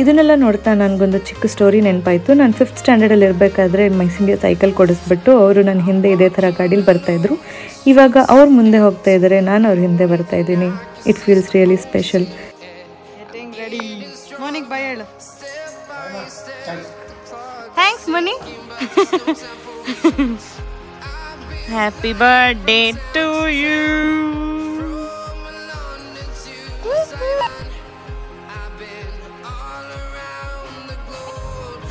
ಇದನ್ನೆಲ್ಲ ನೋಡ್ತಾ ನನಗೊಂದು ಚಿಕ್ಕ ಸ್ಟೋರಿ ನೆನಪಾಯಿತು. ನಾನು 5th ಸ್ಟ್ಯಾಂಡರ್ಡಲ್ಲಿ ಇರಬೇಕಾದ್ರೆ ಮೈಸ್ ಇಂಡಿಯಾ ಸೈಕಲ್ ಕೊಡಿಸ್ಬಿಟ್ಟು ಅವರು ನನ್ನ ಹಿಂದೆ ಇದೇ ಥರ ಗಾಡೀಲಿ ಬರ್ತಾಯಿದ್ರು. ಇವಾಗ ಅವ್ರು ಮುಂದೆ ಹೋಗ್ತಾ ಇದ್ದಾರೆ, ನಾನು ಅವ್ರ ಹಿಂದೆ ಬರ್ತಾ ಇದ್ದೀನಿ. It feels really special. Thanks Moni. Happy birthday to you.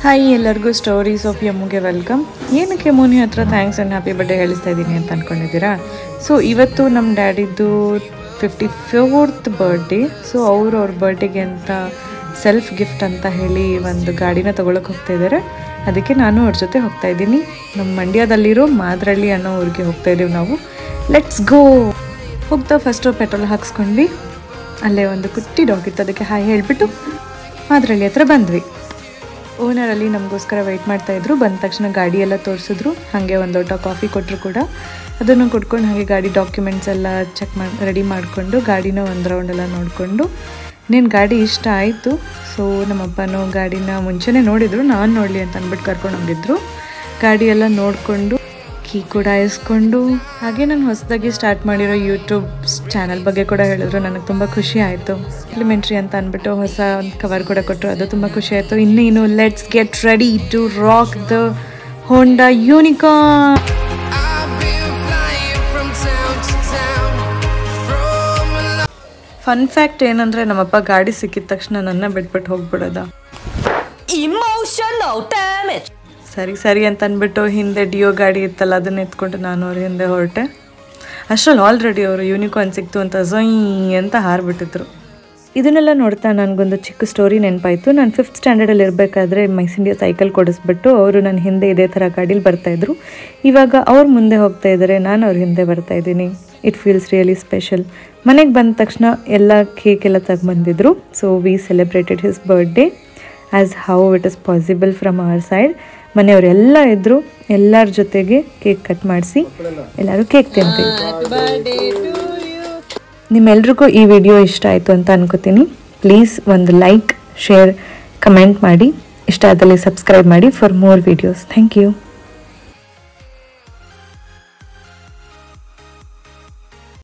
Hi, ಎಲ್ಲರಿಗೂ ಸ್ಟೋರೀಸ್ ಆಫ್ ಯಮ್ಮುಗೆ ವೆಲ್ಕಮ್. ಏನಕ್ಕೆ ಮೋನಿ ಹತ್ರ ಥ್ಯಾಂಕ್ಸ್ ಆ್ಯಂಡ್ ಹ್ಯಾಪಿ ಬರ್ಡೇ ಹೇಳಿಸ್ತಾ ಇದ್ದೀನಿ ಅಂತ ಅಂದ್ಕೊಂಡಿದ್ದೀರಾ? ಸೊ ಇವತ್ತು ನಮ್ಮ ಡ್ಯಾಡಿದು 54th ಬರ್ಡೇ. ಸೊ ಅವ್ರ ಬರ್ಡೇಗೆ ಅಂತ ಸೆಲ್ಫ್ ಗಿಫ್ಟ್ ಅಂತ ಹೇಳಿ ಒಂದು ಗಾಡಿನ ತೊಗೊಳಕ್ಕೆ ಹೋಗ್ತಾ ಇದ್ದಾರೆ. ಅದಕ್ಕೆ ನಾನು ಅವ್ರ ಜೊತೆ ಹೋಗ್ತಾ ಇದ್ದೀನಿ. ನಮ್ಮ ಮಂಡ್ಯದಲ್ಲಿರೋ ಮಾದ್ರಳ್ಳಿ ಅನ್ನೋ ಊರಿಗೆ ಹೋಗ್ತಾ ಇದ್ದೀವಿ ನಾವು. Let's go. ಹೋಗ್ತಾ ಫಸ್ಟು ಪೆಟ್ರೋಲ್ ಹಾಕ್ಸ್ಕೊಂಡ್ವಿ. ಅಲ್ಲೇ ಒಂದು ಕುಟ್ಟಿ ಡಾಗ್ ಇತ್ತು, ಅದಕ್ಕೆ ಹಾಯ್ ಹೇಳಿಬಿಟ್ಟು ಮಾದ್ರಳ್ಳಿ ಹತ್ರ ಬಂದ್ವಿ. ಓನರಲ್ಲಿ ನಮಗೋಸ್ಕರ ವೆಯ್ಟ್ ಮಾಡ್ತಾಯಿದ್ರು. ಬಂದ ತಕ್ಷಣ ಗಾಡಿ ಎಲ್ಲ ತೋರಿಸಿದ್ರು. ಹಾಗೆ ಒಂದು ಲೋಟ ಕಾಫಿ ಕೊಟ್ಟರು ಕೂಡ. ಅದನ್ನು ಕೊಟ್ಕೊಂಡು ಹಾಗೆ ಗಾಡಿ ಡಾಕ್ಯುಮೆಂಟ್ಸ್ ಎಲ್ಲ ಚೆಕ್ ರೆಡಿ ಮಾಡಿಕೊಂಡು ಗಾಡಿನ ಒಂದು ರೌಂಡೆಲ್ಲ ನೋಡಿಕೊಂಡು ಇನ್ನೇನು ಗಾಡಿ ಇಷ್ಟ ಆಯಿತು. ಸೊ ನಮ್ಮಪ್ಪನೂ ಗಾಡಿನ ಮುಂಚೆನೇ ನೋಡಿದರು, ನಾನು ನೋಡಲಿ ಅಂತ ಅಂದ್ಬಿಟ್ಟು ಕರ್ಕೊಂಡು ಹೋಗಿದ್ರು. ಗಾಡಿ ಎಲ್ಲ ನೋಡಿಕೊಂಡು ಕೀ ಕೂಡ ಇಸ್ಕೊಂಡು ಹಾಗೆ ನಾನು ಹೊಸದಾಗಿ ಸ್ಟಾರ್ಟ್ ಮಾಡಿರೋ ಯೂಟ್ಯೂಬ್ ಚಾನಲ್ ಬಗ್ಗೆ ಕೂಡ ಹೇಳಿದ್ರು. ನನಗೆ ತುಂಬ ಖುಷಿ ಆಯಿತು. ಕಾಂಪ್ಲಿಮೆಂಟ್ರಿ ಅಂತ ಅಂದ್ಬಿಟ್ಟು ಹೊಸ ಒಂದು ಕವರ್ ಕೂಡ ಕೊಟ್ಟರು, ಅದು ತುಂಬ ಖುಷಿ ಆಯಿತು. ಇನ್ನೇನು let's get ready to rock the Honda Unicorn. Fun fact ಏನಂದರೆ ನಮ್ಮಪ್ಪ ಗಾಡಿ ಸಿಕ್ಕಿದ ತಕ್ಷಣ ನನ್ನ ಬಿಟ್ಬಿಟ್ಟು ಹೋಗ್ಬಿಡೋದ. ಸರಿ ಅಂತ ಅಂದ್ಬಿಟ್ಟು ಹಿಂದೆ ಡಿಯೋ ಗಾಡಿ ಇತ್ತಲ್ಲ ಅದನ್ನ ಎತ್ಕೊಂಡು ನಾನು ಅವ್ರ ಹಿಂದೆ ಹೊರಟೆ. ಅಷ್ಟರಲ್ಲಿ ಆಲ್ರೆಡಿ ಅವರು ಯೂನಿಕಾರ್ನ್ ಸಿಕ್ತು ಅಂತ ಝೊಯ್ ಅಂತ ಹಾರಿಬಿಟ್ಟಿದ್ರು. ಇದನ್ನೆಲ್ಲ ನೋಡ್ತಾ ನನಗೊಂದು ಚಿಕ್ಕ ಸ್ಟೋರಿ ನೆನಪಾಯಿತು. ನಾನು 5th ಸ್ಟ್ಯಾಂಡರ್ಡಲ್ಲಿ ಇರಬೇಕಾದ್ರೆ ಮೈಸ್ ಇಂಡಿಯಾ ಸೈಕಲ್ ಕೊಡಿಸ್ಬಿಟ್ಟು ಅವರು ನನ್ನ ಹಿಂದೆ ಇದೇ ಥರ ಗಾಡೀಲಿ ಬರ್ತಾಯಿದ್ರು. ಇವಾಗ ಅವ್ರು ಮುಂದೆ ಹೋಗ್ತಾ ಇದ್ದಾರೆ, ನಾನು ಅವ್ರ ಹಿಂದೆ ಬರ್ತಾ ಇದ್ದೀನಿ. It feels really special. ಮನೆಗೆ ಬಂದ ತಕ್ಷಣ ಎಲ್ಲ ಕೇಕ್ ಎಲ್ಲ ತಗೊಂಬಂದಿದ್ರು. So we celebrated his birthday as how it is possible from our side. ಮನೆಯವರೆಲ್ಲ ಇದ್ದರು, ಎಲ್ಲರ ಜೊತೆಗೆ ಕೇಕ್ ಕಟ್ ಮಾಡಿಸಿ ಎಲ್ಲರೂ ಕೇಕ್ ತಿಂತೀವಿ. ನಿಮ್ಮೆಲ್ರಿಗೂ ಈ ವಿಡಿಯೋ ಇಷ್ಟ ಆಯಿತು ಅಂತ ಅನ್ಕೋತೀನಿ. ಪ್ಲೀಸ್ ಒಂದು ಲೈಕ್, ಶೇರ್, ಕಮೆಂಟ್ ಮಾಡಿ. ಇಷ್ಟ ಆದಲ್ಲಿ ಸಬ್ಸ್ಕ್ರೈಬ್ ಮಾಡಿ for more videos. Thank you.